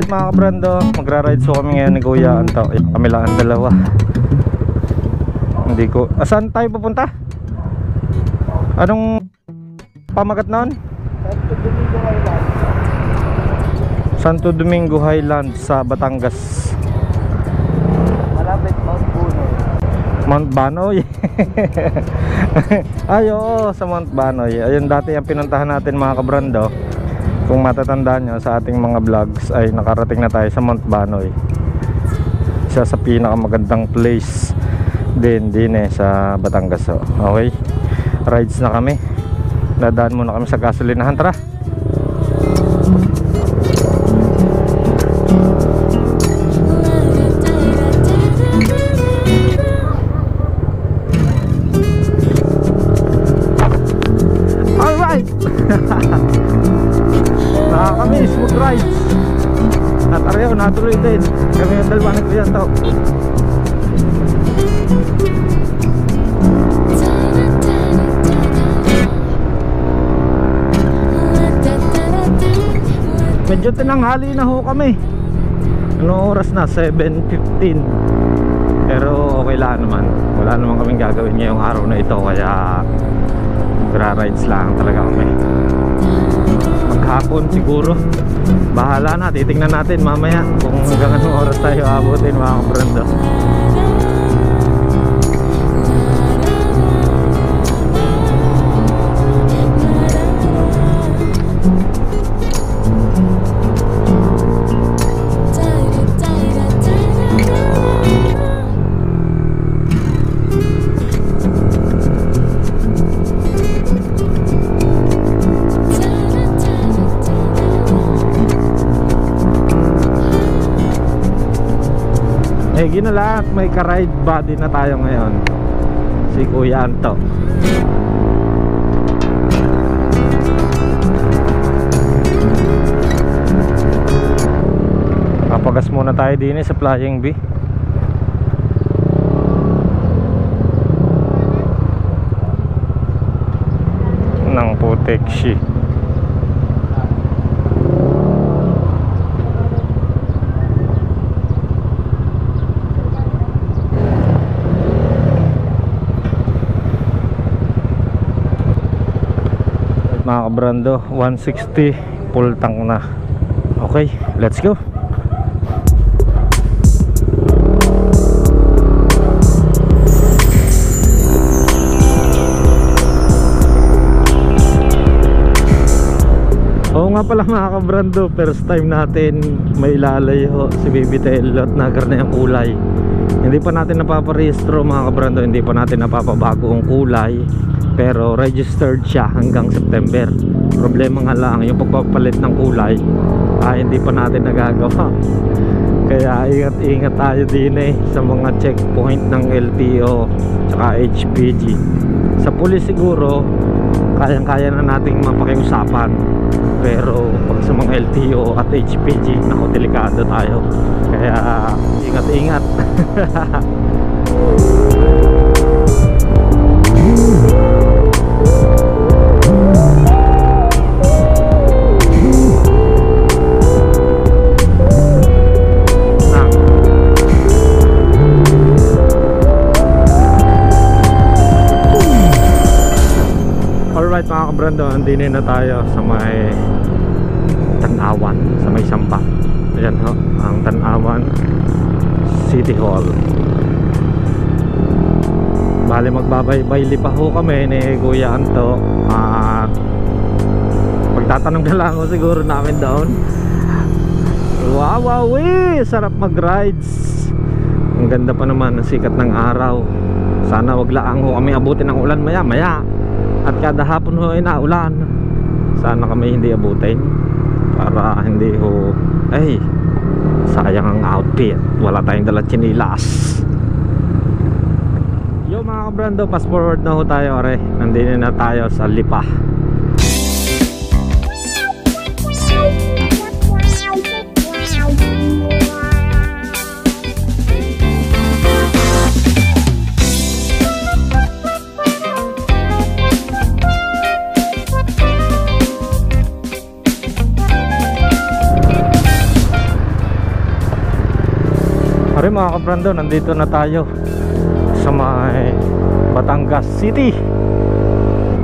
Alright mga kabrando, magra-ride so kami ngayon ni Kuya Anto. Kami lang ang dalawa. Hindi ko, saan tayo pupunta? Anong pamagat noon? Santo Domingo Highlands sa Batangas. Malapit Mount Banoy. Mount Banoy. Ay oo, sa Mount Banoy. Ayun dati ang pinuntahan natin mga kabrando. Kung matatandaan nyo sa ating mga vlogs ay nakarating na tayo sa Mount Banoy. Isa sa pinakamagandang place din sa Batangas. Okay, rides na kami. Dadaan muna kami sa gasolinahan. Tara. Alright. Kami smooth rides. At araw natuloy din. Kami yung dalawa ni Kuya Anto. Medyo tinanghali na ho kami. Anong oras na? 7:15. Pero okay lang naman. Wala naman kaming gagawin ngayong araw na ito. Kaya gra-rides lang talaga kami. Maghapon siguro. Bahala na, titingnan natin mamaya kung hanggang anong oras tayo abutin mga kabrando. Gina lahat, may ka-ride buddy na tayo ngayon, si Kuya Anto. Papagas muna tayo din sa Flying B. Ng Puteksi. Mga kabrando, 160 full tank na. Okay, let's go. Oo nga pala mga kabrando, first time natin may lalayo si BBTL at nagar na yung kulay. Hindi pa natin napaparehistro mga kabrando, hindi pa natin napapabago ang kulay. Pero registered siya hanggang September. Problema nga lang yung pagpapalit ng kulay hindi pa natin nagagawa. Kaya ingat-ingat tayo din sa mga checkpoint ng LTO tsaka HPG. Sa pulis siguro kayang-kaya na nating mapakiusapan. Pero pag sa mga LTO at HPG, naku, delikado tayo. Kaya ingat-ingat. Alright mga kabrando, andinin na tayo sa may Tanawan, sa may Sampa. Ayan ho, ang Tanawan City Hall. Bali magbabayli pa ho kami ni Kuya Anto. At pagtatanong na lang ho siguro namin doon. Wow, sarap mag-rides. Ang ganda pa naman ng sikat ng araw. Sana wag lang ho kami abutin ng ulan maya. At kada hapon ho ay naulan. Sana kami hindi abutin para hindi ho sayang ang outfit. Wala tayong dalang tsinilas. Yo mga kabrando, fast forward na ho tayo. Nandito na tayo sa Lipa. mga kabrando, nandito na tayo sa may Batangas City.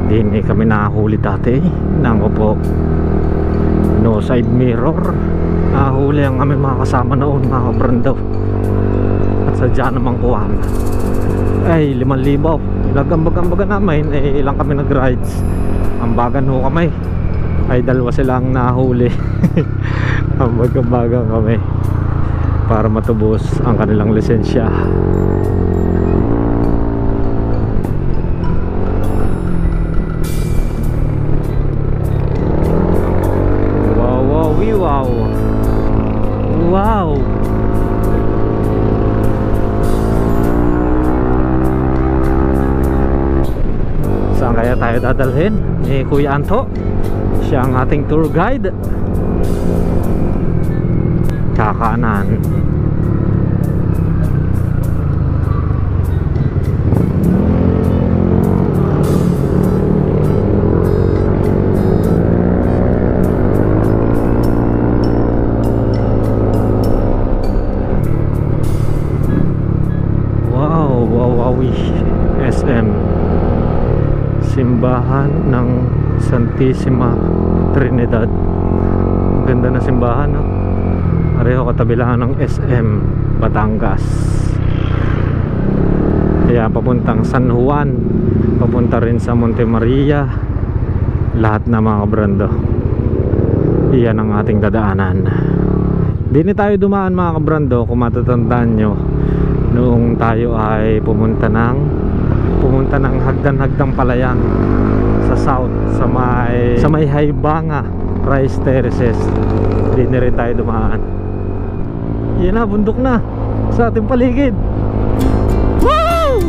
Hindi kami nakahuli dati. Nako po, no side mirror. Nahuli ang aming mga kasama noon mga kabrando. At sadya namang kuhan ay 5,000. Nagambag-ambaga namin ilang kami nag-rides. Ambagan ho kami ay dalawa silang nahuli. Ambag-ambagan kami para matubos ang kanilang lisensya. Wow, wow, wow. Wow. Saan kaya tayo dadalhin ni Kuya Anto? Siya ang ating tour guide. Kakanan. Wow, Wawawi SM, simbahan ng Santissima Trinidad. Ang ganda na simbahan, no? Pareho katabi lang ng SM Batangas. Kaya papuntang San Juan, papunta rin sa Monte Maria. Lahat na mga kabrando, iyan ang ating dadaanan. Dini tayo dumaan mga kabrando, kung matatandaan nyo, noong tayo ay pumunta ng Hagdan-Hagdang Palayan sa south, sa may Haibanga Rice Terraces. Dini rin tayo dumaan. Yan na, bundok na sa ating paligid. Woo!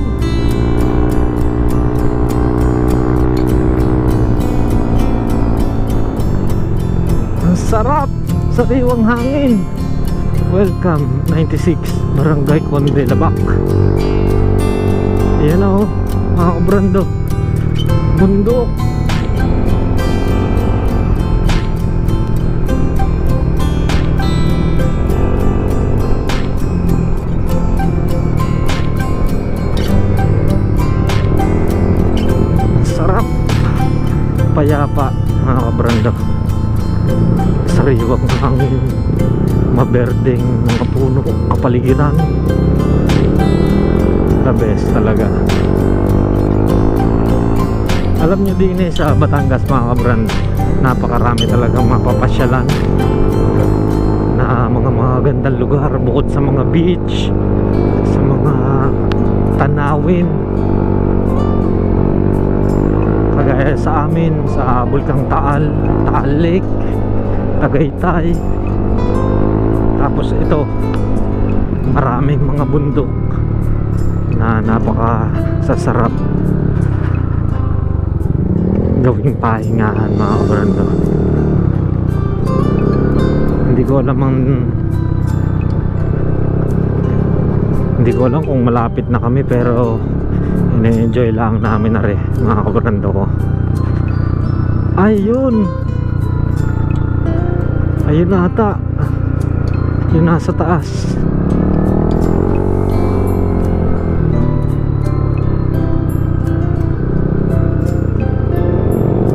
Ang sarap, sariwang hangin. Welcome 96 Barangay Conde Labak. Yan na, oh mga kabrando, bundok. Payapa mga kabrando, sariwang hangin, maberdeng mga puno, kapaligiran. The best talaga. Alam nyo din sa Batangas mga kabrando, napakarami talagang mapapasyalan na mga gandang lugar. Bukod sa mga beach, sa mga tanawin, kagaya sa amin sa Bulkang Taal Lake, Tagaytay. Tapos ito, maraming mga bundok na napakasasarap gawing pahingahan mga kabrando. Hindi ko alam kung malapit na kami, pero ine-enjoy lang namin na rin mga kabrando ko. Ayun na ata, yun nasa taas.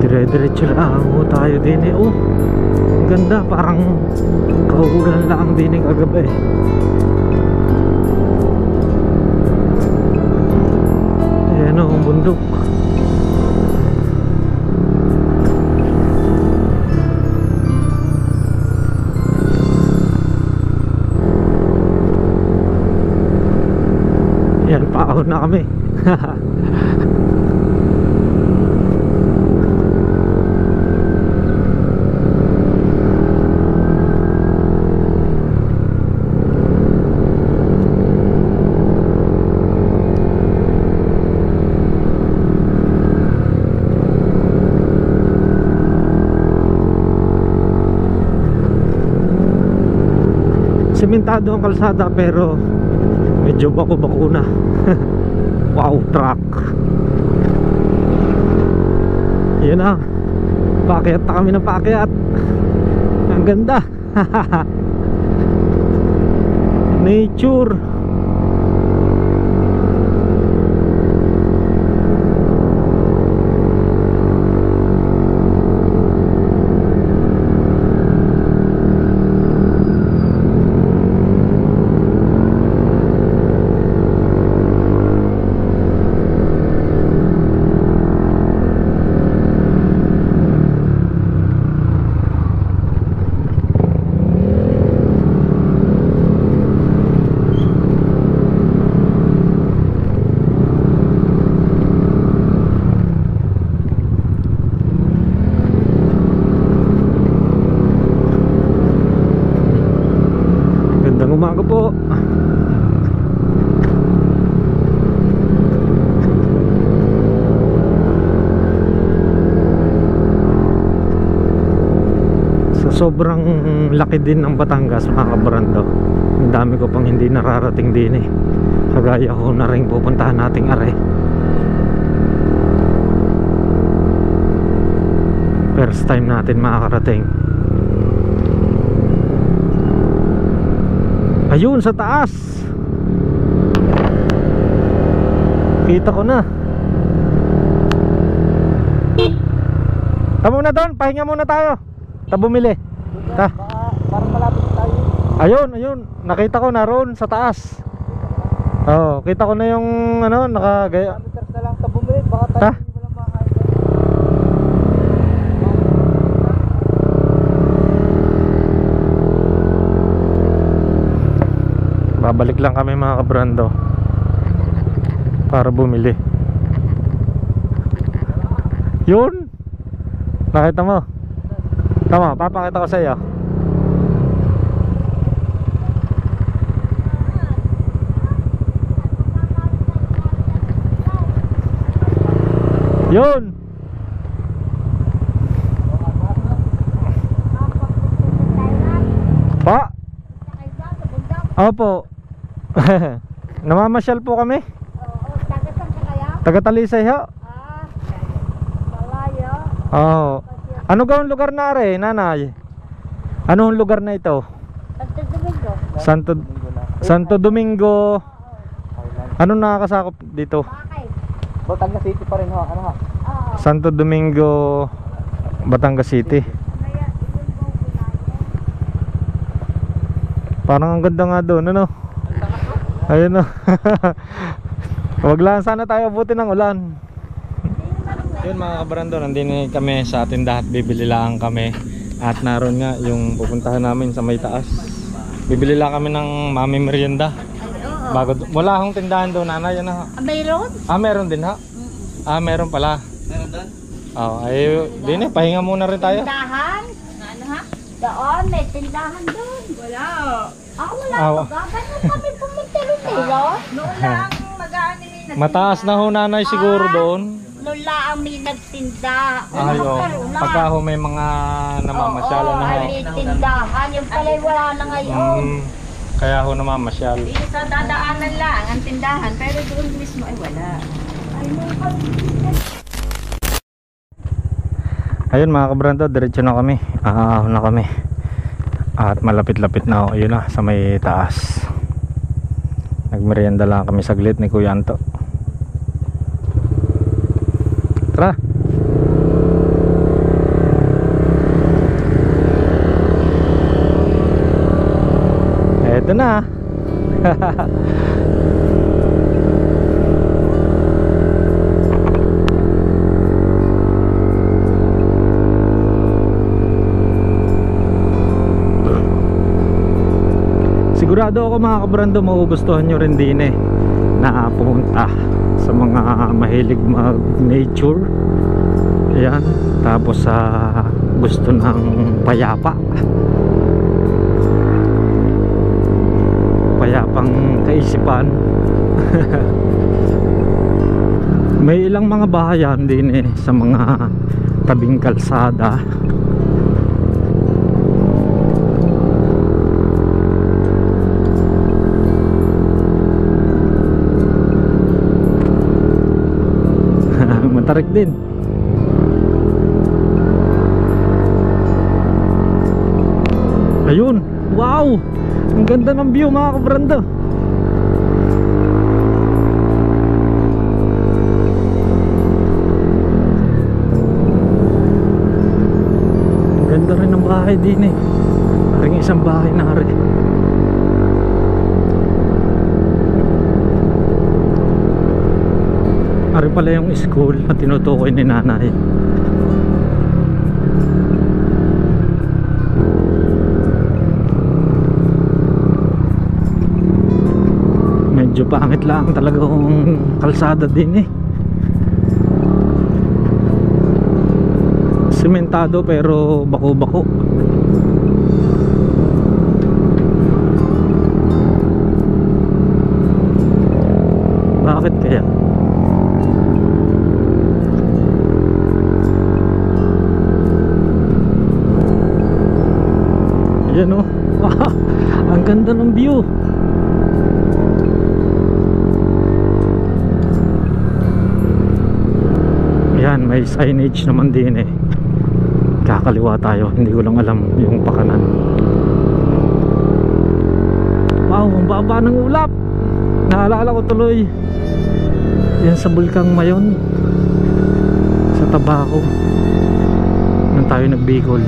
Dire-diretso lang tayo din eh. Oh, ang ganda, parang kauulan lang din kagabi. Ayan o, ang bundok. Yan, paahon na kami. Sementado ang kalsada pero medyo bako-bako na. Wow, truck. Yan na, paakyat na kami ng paakyat. Ang ganda. Nature. sobrang laki din ng Batangas mga kabrando. Ang dami ko pang hindi nararating din eh. Kagaya ko na rin pupuntahan nating are. First time natin makakarating. Ayun sa taas, kita ko na. Tama muna doon, pahinga muna tayo. Bumili ta. Parang malapit tayo. Ayun, nakita ko na roon sa taas. Oo, kita ko na yung ano, nakagaya. Meters na lang bumili, baka tayo Ta? walang makakain. Babalik lang kami mga kabrando para bumili. Yun, nakita mo. Tama, papakita ko sa iyo. Yun. Pa? Opo. Namamasyal po kami. Oo, taga-saan ka kaya? Taga Talisay ho. Malayo. Oo. Ano gawang lugar na are, nanay? Anong lugar na ito? Santo Domingo. Santo Domingo. Anong nakakasakop dito? Bakit? Batangas City pa rin ho, ano ha? Oo. Santo Domingo, Batangas City. Kaya, yun mo Parang ang ganda nga doon, ano? Ayun o. Wag lang sana tayo abutin ng ulan. Yun mga kabrando, nandun kami sa tindahan at bibili lang kami. At naroon nga yung pupuntahan namin sa may taas. Bibili lang kami ng mami merienda. Bago, wala akong tindahan doon, nanay. Ano? Mayroon? Meron din ha? Meron pala. Meron doon? Ay, din pahinga muna rin tayo. Tindahan? Ano ha? Doon, may tindahan doon. Wala. Wala. Gano'n kami pumunta rin nila. Noon lang mag-aani nagtinda. Mataas na ho nanay siguro doon. Noon lang may nagtinda. Ay, pagka ho may mga namamasyala na ho. May tindahan. Yung pala'y wala na ngayon. Kaya ho namamasyal. Dito sa dadaanan lang ang tindahan. Pero doon mismo ay wala. Ay, ayun mga kabrando, diretso na kami. Aahon na kami. At malapit-lapit na ako. Ayun na, sa may taas. Nagmerienda lang kami saglit ni Kuya Anto. Tara. Eto na. Sigurado ako mga kabrando, magugustuhan nyo rin din na pumunta sa mga mahilig mag nature. Ayan. Tapos sa gusto ng payapa, payapang kaisipan. May ilang mga bahayan din sa mga tabing kalsada. Matarik din. Ayun, wow, ang ganda ng view mga kabrando. Ang ganda rin ng bahay din Ring isang bahay na rin. Ari pala yung school na tinutukoy ni nanay. Medyo pangit lang talaga yung kalsada din Sementado pero bako-bako. Bakit kaya? Ayan o. Wow, ang ganda ng view. Ayan, may signage naman din eh. Kakaliwa tayo, hindi ko lang alam yung pakanan. Wow, ang baba ng ulap. Naalala ko tuloy yan sa Bulkang Mayon sa Tabaco nung tayo nagbikol.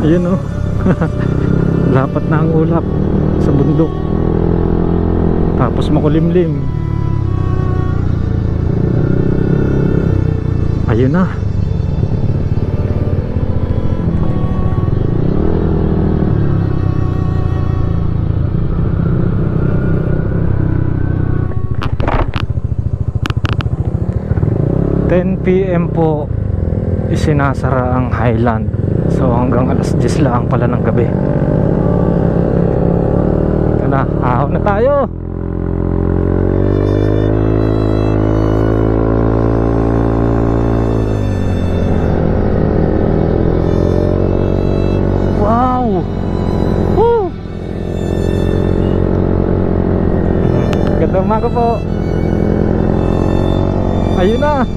Ayun o. Lapat na ang ulap sa bundok. Tapos makulimlim. Ayun na. PM po isinasara ang Highland. So hanggang alas 10 lang pala ng gabi. Ito na, ahon na tayo. Wow! Woo! Ganda umaga po. Ayun na.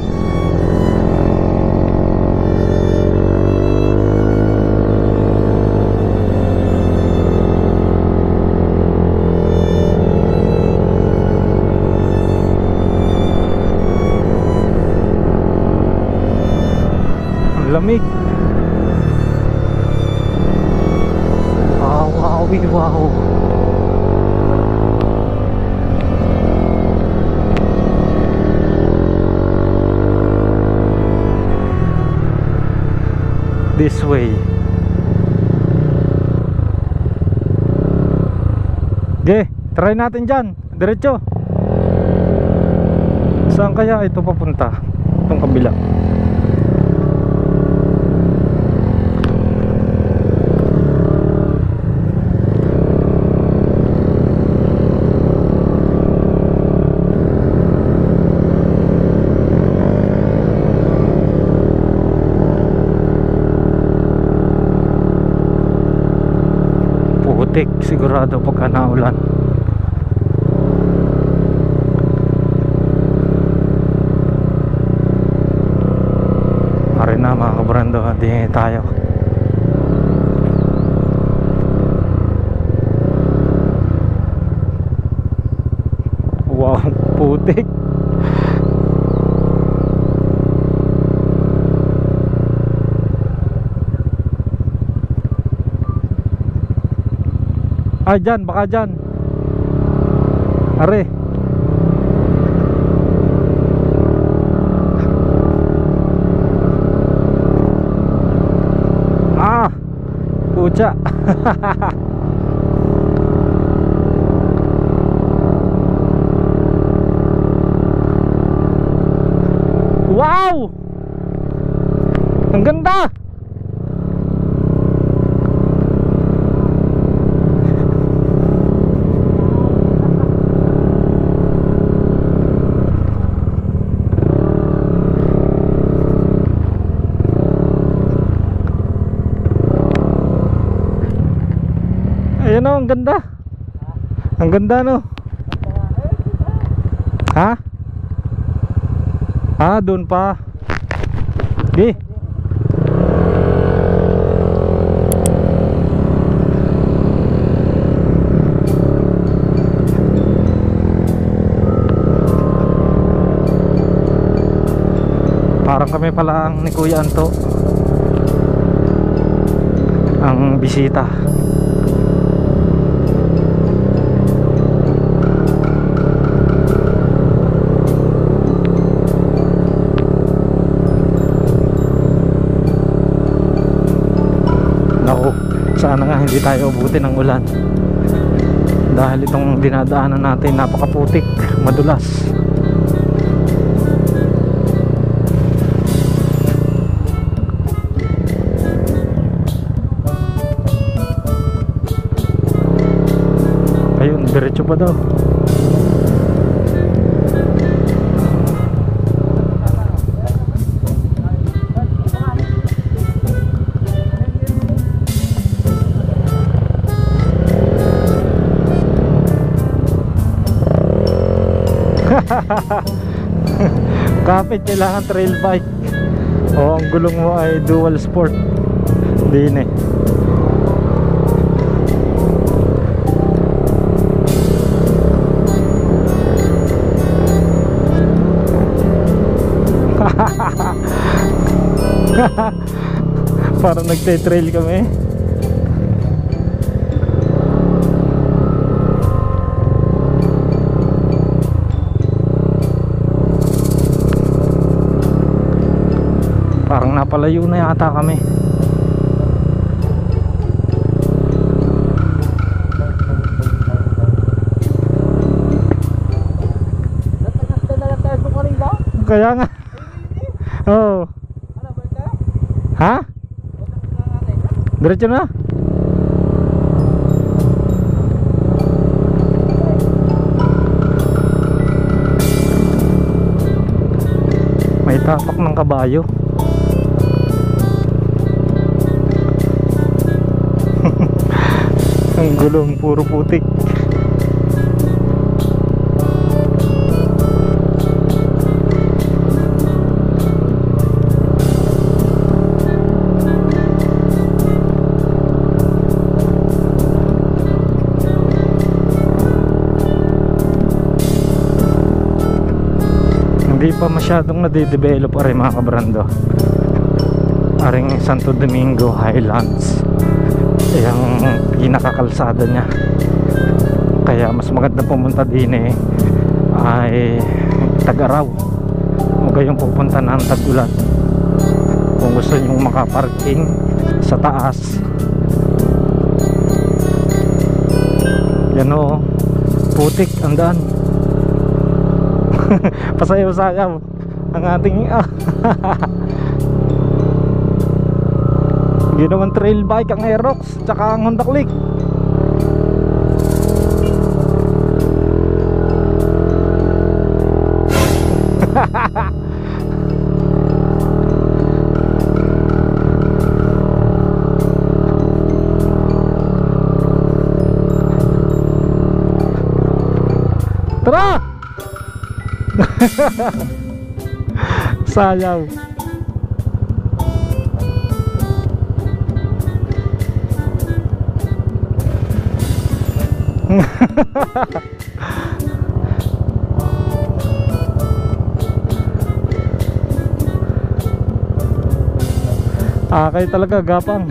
Lamig. Wow, wow, wow. This way. Okay, try natin dyan. Diretso. Saan kaya ito papunta? Itong kabila. Sigurado pagka naulan. Pare na mga kabrando, di tayo. Wow, putik. Ay, dyan, baka dyan. Are. Ah, pucha. Wow! Ang ganda! Ayan o, ang ganda. Ang ganda no. Ha? Ah, doon pa. Di. Parang kami pala ang ni Kuya Anto ang bisita. Naku, sana nga hindi tayo abutin ng ulan, dahil itong dinadaanan natin napakaputik, madulas. Ayun, diretso pa daw. Kapit, kailangan trail bike. O ang gulong mo ay dual sport. Din eh. Parang nagte-trail kami. Parang napalayo na yata kami. Kaya nga. Oo. Ha? Diretso na? May tapak ng kabayo. Ang gulong puro putik. Hindi pa masyadong nade-develop rin mga kabrando. Aring Santo Domingo Highlands yung pinakakalsada niya, kaya mas maganda pumunta din eh ay Tag-Araw. Huwag kayong pupunta ng Tag-Ulan kung gusto nyo makaparking sa taas. Yan o, putik ang daan. Pasayaw-sayaw ang ating ginawan trail bike ang Aerox tsaka ang Honda Click. Tara! Sayaw. Akay talaga gapang.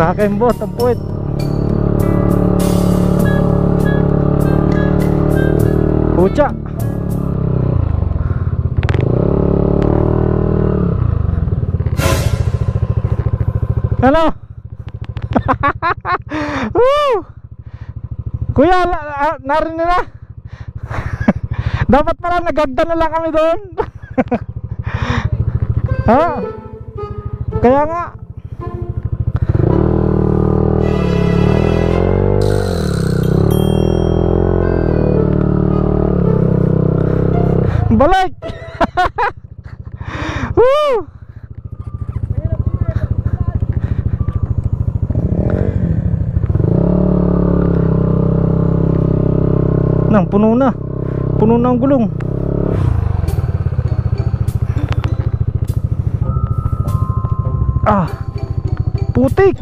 Nakakaimbot ang puwit. Pucha. Hello. Kuya, narinig na. Dapat pala nagagda na lang kami doon. Ha? Kaya nga. Balik. Woo! Nang puno na ang gulong. Ah, putik.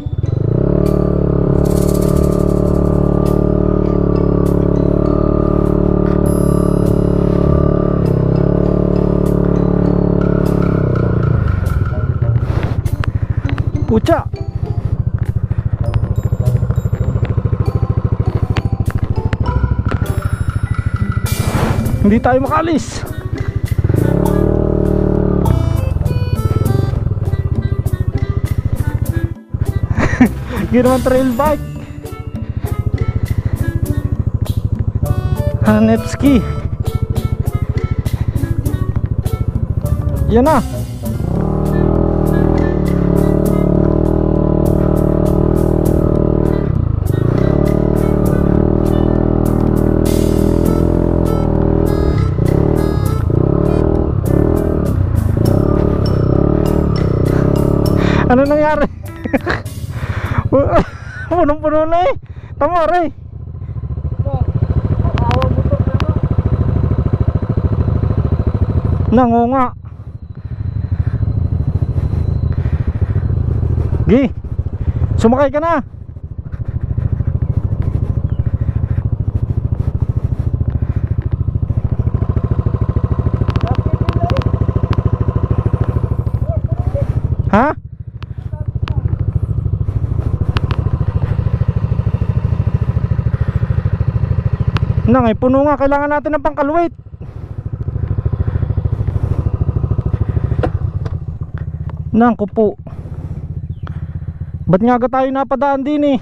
Pucha. Hindi tayo makalis. Ginawan trail bike. Hanepski. Yan na. Ano nangyari? Punong-puno na eh. Tama rin. Nangunga. Gi, sumakay ka na. Ha? Nang ay puno nga, kailangan natin ng pangkalwait. Nang kupo. Ba't nga tayo napadaan din eh?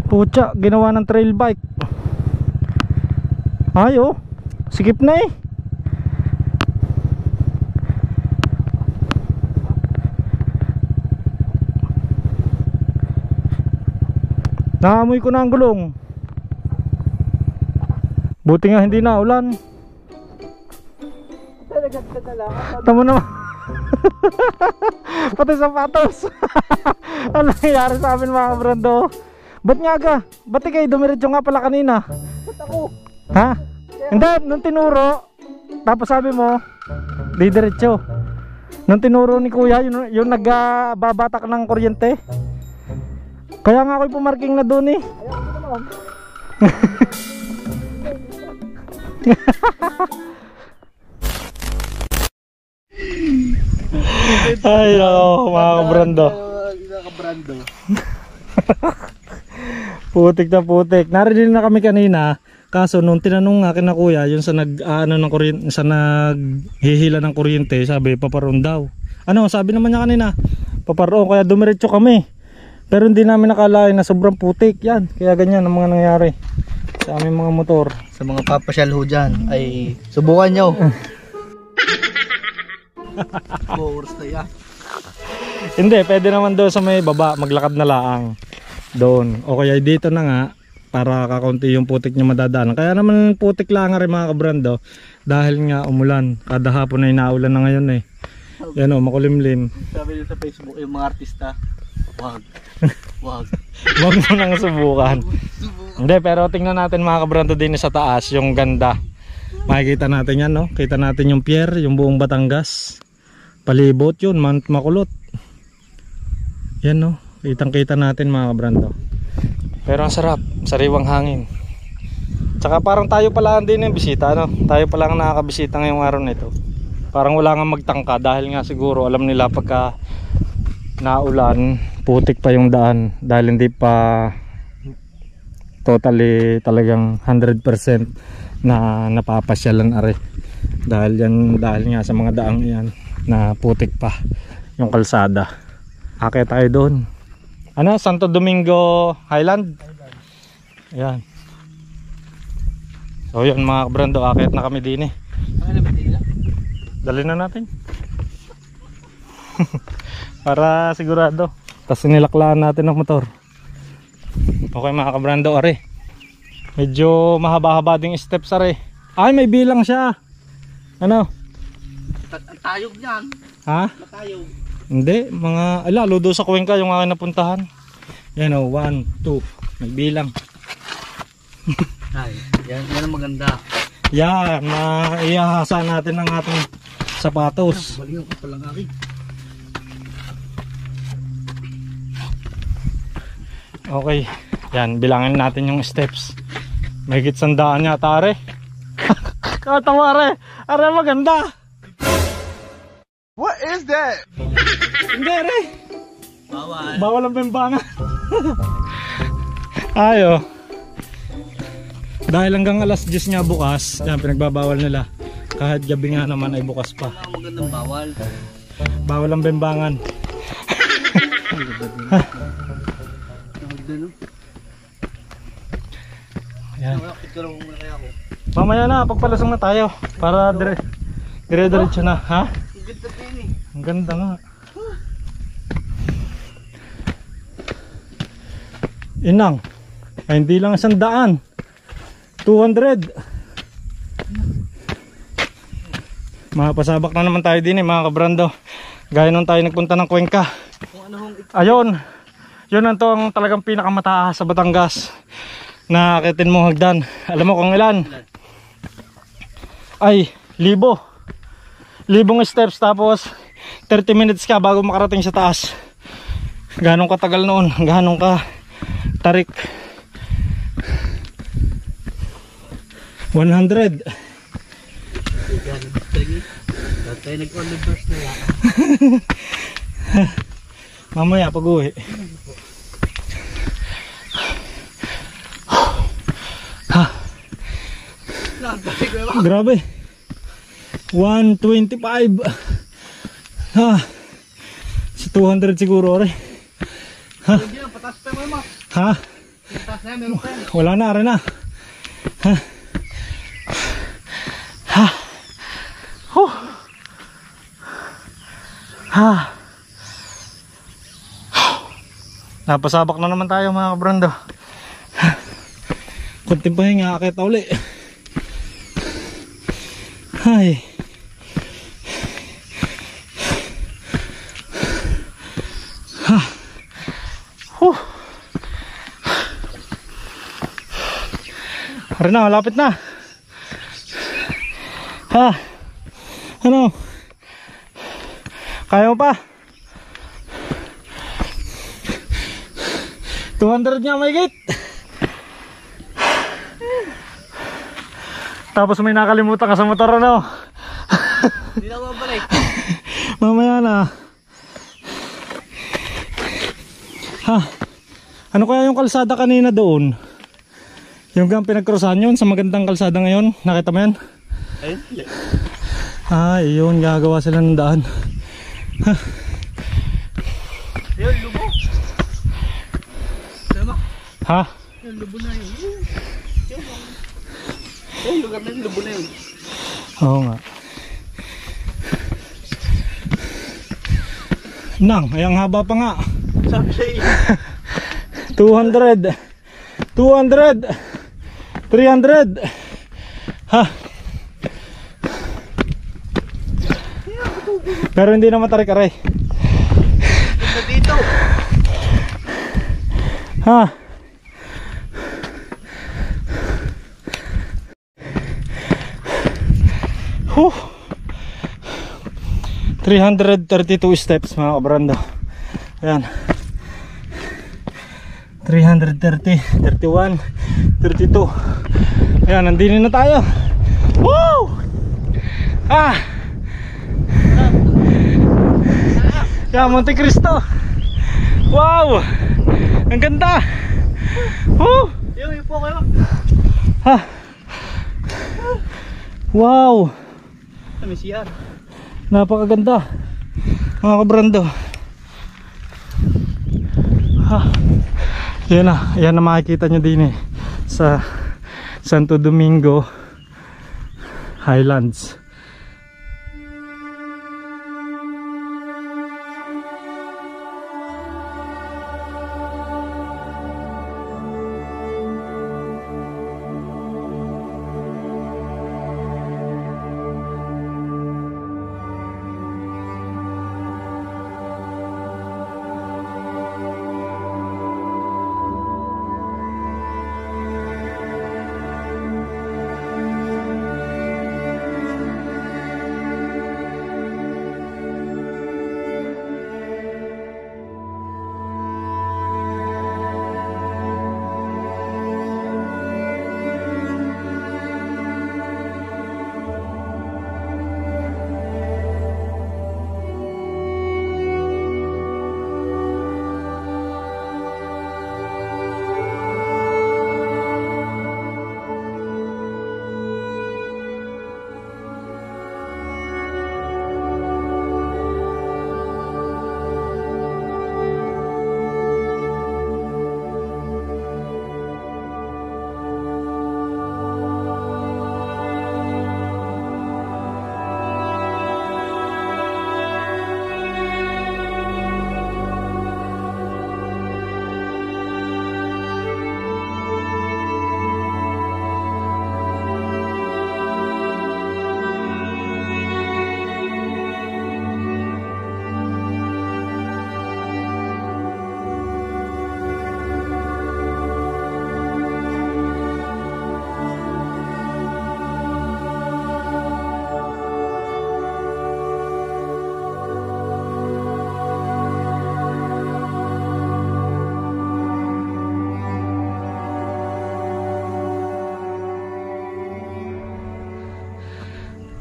Pucha, ginawa ng trail bike. Ayo, sikip na eh. Naamoy ko na ang gulong. Buti nga hindi na ulan. Tamo naman. Pati sapatos. Ano nangyari sa amin mga brando? Ba't nga ka? Ba't kayo dumiretso nga pala kanina? Ba't ako? Ha? Hindi, nung tinuro, tapos sabi mo di diretso. Nung tinuro ni kuya, yung nagbabatak ng kuryente. Kaya nga ako'y pumarking na doon eh. Ayaw ko naman. Ay nako mga kabrando. Putik na putik. Narinig na kami kanina. Kaso nung tinanong nga kina kuya, yung sa ng kuryente, sa naghihila ng kuryente, sabi paparoon daw. Ano, sabi naman niya kanina, paparoon, kaya dumiretso kami. Pero hindi namin nakalain na sobrang putik. Yan, kaya ganyan ang mga nangyari sa aming mga motor. Sa mga papasyal ho dyan ay subukan nyo. Boors na yan. Hindi, pwede naman doon sa may baba, maglakad na laang doon. O kaya dito na nga, para kakaunti yung putik niya madadaanan. Kaya naman putik lang rin mga kabrando, dahil nga umulan. Kada hapon ay naulan na ngayon eh. Yan o, makulimlim. Sabi nyo sa Facebook yung mga artista, wag. Wag mo nang subukan. Hindi, pero tingnan natin mga kabrando din sa taas, yung ganda. Makikita natin yan, no? Kita natin yung pier, yung buong Batangas. Palibot yun, makulot. Yan, no? Kitang-kita natin mga kabrando. Pero ang sarap, sariwang hangin. Tsaka parang tayo pala din yung bisita, no? Tayo pala ang nakakabisita ngayong araw na ito. Parang wala nga magtangka dahil nga siguro alam nila pagka naulan, putik pa yung daan dahil hindi pa totally talagang 100% na napapasyalan are. Dahil nga sa mga daang yan na putik pa yung kalsada. Akit tayo doon. Ano? Santo Domingo Highland? Ayan. So yun mga kabrando, akit na kami din eh. Dali na natin. Para sigurado. Tapos nilaklaan natin ang motor. Okay mga kabrando, are. Medyo mahaba-haba ding steps are. Ay, may bilang siya. Ano? Tayog yan. Ha? Matayog. Hindi, mga lalo doon sa Cuenca yung aking napuntahan. Yan o, 1, 2. Nagbilang. Ay, yan ang maganda. Yan, maihahasa natin ang ating sapatos. Baliw ko palang akin. Okay, yan, bilangin natin yung steps. Mahigit 100 niya, tare. Katawa, are. Are, maganda. What is that? Hindi, are. Bawal. Bawal ang bembangan. Ayo. Dahil hanggang alas 10 nga bukas, yan, pinagbabawal nila. Kahit gabi nga naman ay bukas pa. Ang magandang bawal. Bawal ang bembangan. Ang ganda, no? Yan. Picture mo muna kaya ako. Mamaya na, pagpalasong na tayo. Para dire-diretso na. Ha? Ang ganda din eh. Ang ganda nga. Inang. Ay, hindi lang 100. 200. Mapasabak na naman tayo din eh, mga kabrando. Gaya nung tayo nagpunta ng Cuenca. Kung ano hong Ayun. Yun ang to ang talagang pinakamataas sa Batangas. Na akitin mo hagdan. Alam mo kung ilan? Ay, 1,000. 1,000 steps, tapos 30 minutes ka bago makarating sa taas. Ganong katagal noon, ganong ka tarik. 100. tayo nag-Oliver's na yan. Mamaya pag uwi. Ha. Grabe. 125. Ha. Sa 200 siguro rin. Ha. Patas pa mo. Ha. Patas na, meron pa. Wala na rin na. Ha. Ha. Huh. Ha. Napasabak na naman tayo mga kabrando. Kunting pahinga, akit uli. Ay. Ha. Huh. Aray na, malapit na. Ha. Ano? Kaya mo pa? 200 nga may gate. Tapos may nakalimutan ka sa motor, ano? Hindi na mabalik. Mamaya na. Ha? Ano kaya yung kalsada kanina doon? Yung gang pinagkrusahan yun sa magandang kalsada ngayon. Nakita mo yan? Ayun. Ah, yun. Gagawa sila ng daan. Ha? Ayun, lubo. Tama. Ha? Ayun, lubo na yun. Ayun, lugar na yun, lubo na yun. Oo nga. Nang, ay ang haba pa nga. Sabi siya yun. 200 200 300. Ha. Pero hindi na matarik-aray. Ganda dito. Ha. Huh. 332 steps mga kabrando. Ayan. 330, 31, 32. Ayan, nandinin na tayo. Woo! Ah! Yan, Monte Cristo. Wow! Ang ganda! Woo! Yung po kayo. Ha! Wow! May CR. Napakaganda mga kabrando. Ha! Yan na makikita nyo din eh sa Santo Domingo Highlands.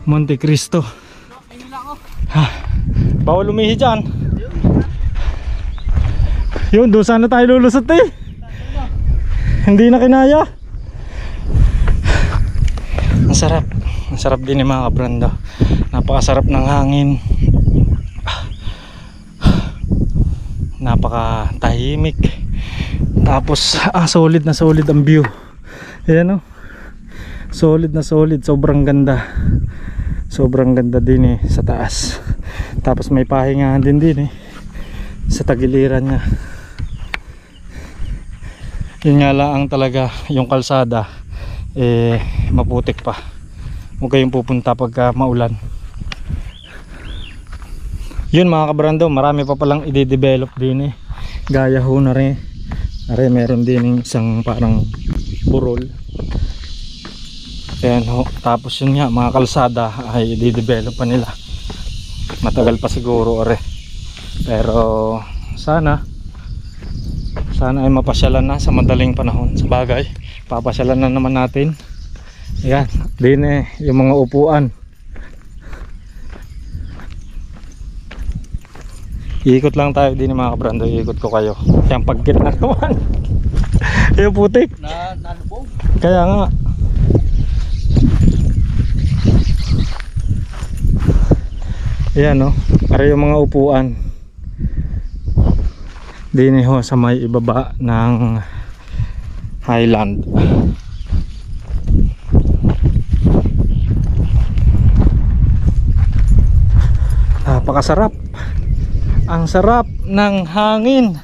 Monte Cristo. Ha, bawal umihi dyan. Yun, doon sana tayo lulusot eh. Hindi na kinaya. Ang sarap. Ang sarap din mga kabrando. Napakasarap ng hangin. Napakatahimik. Tapos solid na solid ang view. Ayan o. Solid na solid. Sobrang ganda. Sobrang ganda din eh sa taas. Tapos may pahingahan din eh sa tagiliran niya. Yun nga lang talaga yung kalsada maputik pa. Huwag kayong pupunta pagka maulan. Yun mga kabrando, marami pa palang i-develop din eh. Gaya ho na rin. Meron din isang parang burol. Ayan ho. Tapos yun nga, mga kalsada ay i-develop pa nila. Matagal pa siguro are. Pero sana ay mapasyalan na sa madaling panahon. Sa bagay, papasyalan na naman natin. Ayan, din eh yung mga upuan. Iikot lang tayo din mga kabrando. Iikot ko kayo. Yung pagkit na naman. Yung putik. Nalubog. Kaya nga. Ayan no. Para yung mga upuan. Din ho sa may ibaba ng Highland. Napakasarap. Ang sarap ng hangin.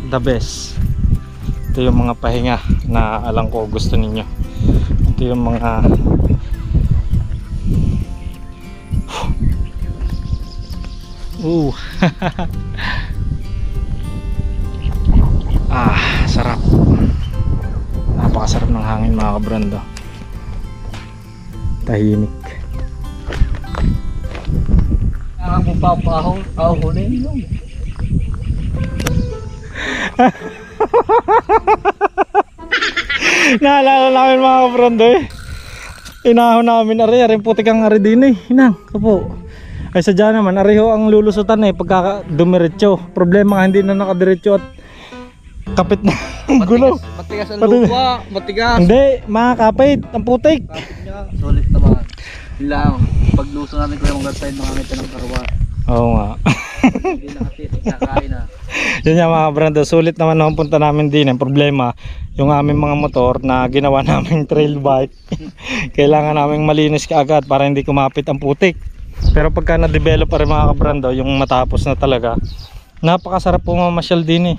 The best. Ito yung mga pahinga na alam ko gusto ninyo. Ito yung mga sarap. Napakasarap ng hangin mga kabrando. Tahimik. Kung papaahulin yun. Naalala namin mga kabrando eh. Inahon namin ari putik ang ari din eh. Inang, kapo. Ay sadya naman, ariho ang lulusutan eh pagka dumiretso. Problema hindi na nakadiretso at kapit na ang gulo. Matigas ang lupa, matigas. Hindi, makakapit ang putik. Kapit niya, solid naman. Yun lang, pagluso natin kuya mga tayo mga ngita ng karwa. Oo nga. Hindi na kasi kakain na. Yun nga mga brando, sulit naman ang punta namin din. Ang problema, yung aming mga motor na ginawa naming trail bike. Kailangan naming malinis kaagad para hindi kumapit ang putik. Pero pagka na-develop pa rin mga kabrando, yung matapos na talaga, napakasarap po mamasyal din eh.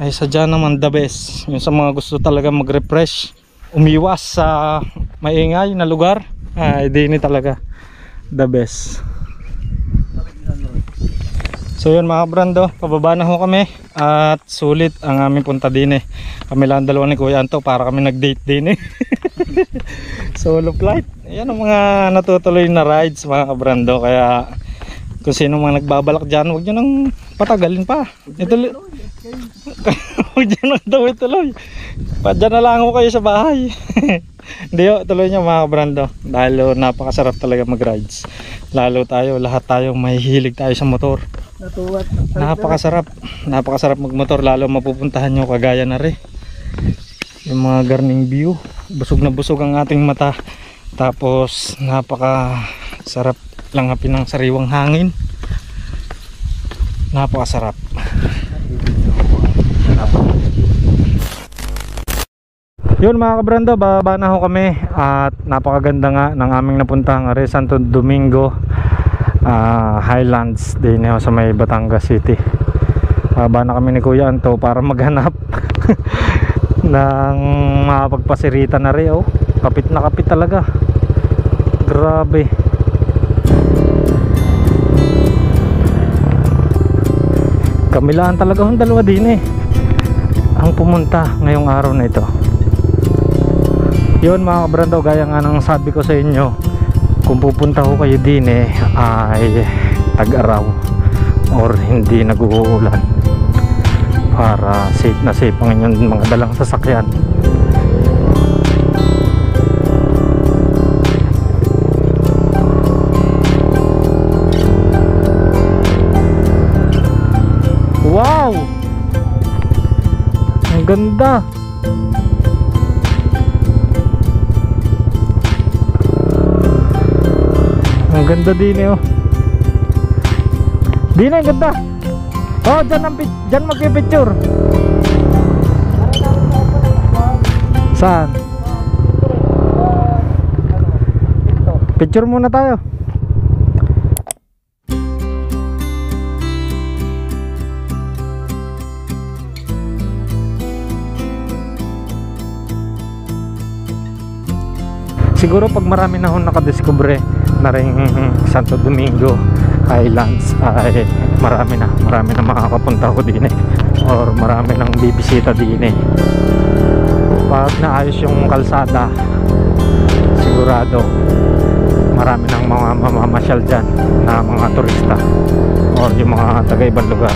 Ay sadya naman the best. Yung sa mga gusto talaga mag-refresh, umiwas sa maingay na lugar, ay din talaga the best. So yun mga brando, pababa na ho kami at sulit ang aming punta din eh. Kami lang dalawa ni Kuya Anto para kami nag-date din eh. Solo flight. Yan ang mga natutuloy na rides mga kabrando. Kaya kung sino mga nagbabalak dyan, huwag nyo nang patagalin pa. Ituloy. Huwag nyo nang daw ituloy. Dyan na lang ho kayo sa bahay. Hindi ho, tuloy nyo mga kabrando. Dahil napakasarap talaga mag-rides. Lalo tayo, lahat tayo mahihilig tayo sa motor. Napakasarap. Napakasarap magmotor. Lalo mapupuntahan nyo kagaya na rin. Yung mga garning view. Busog na busog ang ating mata. Tapos napakasarap langapin ng sariwang hangin. Napakasarap. Yun mga kabrando, bababa na ho kami. At napakaganda nga ng aming napuntahang Santo Domingo Highlands din ho sa may Batangas City. Bababa na kami ni Kuya Anto para maghanap ng mapagpasirita na rin. Kapit na kapit talaga. Grabe. Kamilaan talaga ang dalawa din eh ang pumunta ngayong araw na ito. Yun mga kabrando, gaya nga ng sabi ko sa inyo, kung pupunta ko kayo din eh ay tag-araw or hindi nag-uulan para safe na safe ang inyong mga dalang sasakyan. Ganda. Ang ganda din eh, oh. Din ang ganda. Oh, dyan magpipicture. Saan? Picture muna tayo. Siguro pag marami na hong nakadiskubre na rin Santo Domingo Islands ay marami na makakapunta ko din eh, or marami nang bibisita din eh. Pag naayos yung kalsada, sigurado marami nang mga mamamasyal dyan na mga turista or yung mga taga ibang lugar.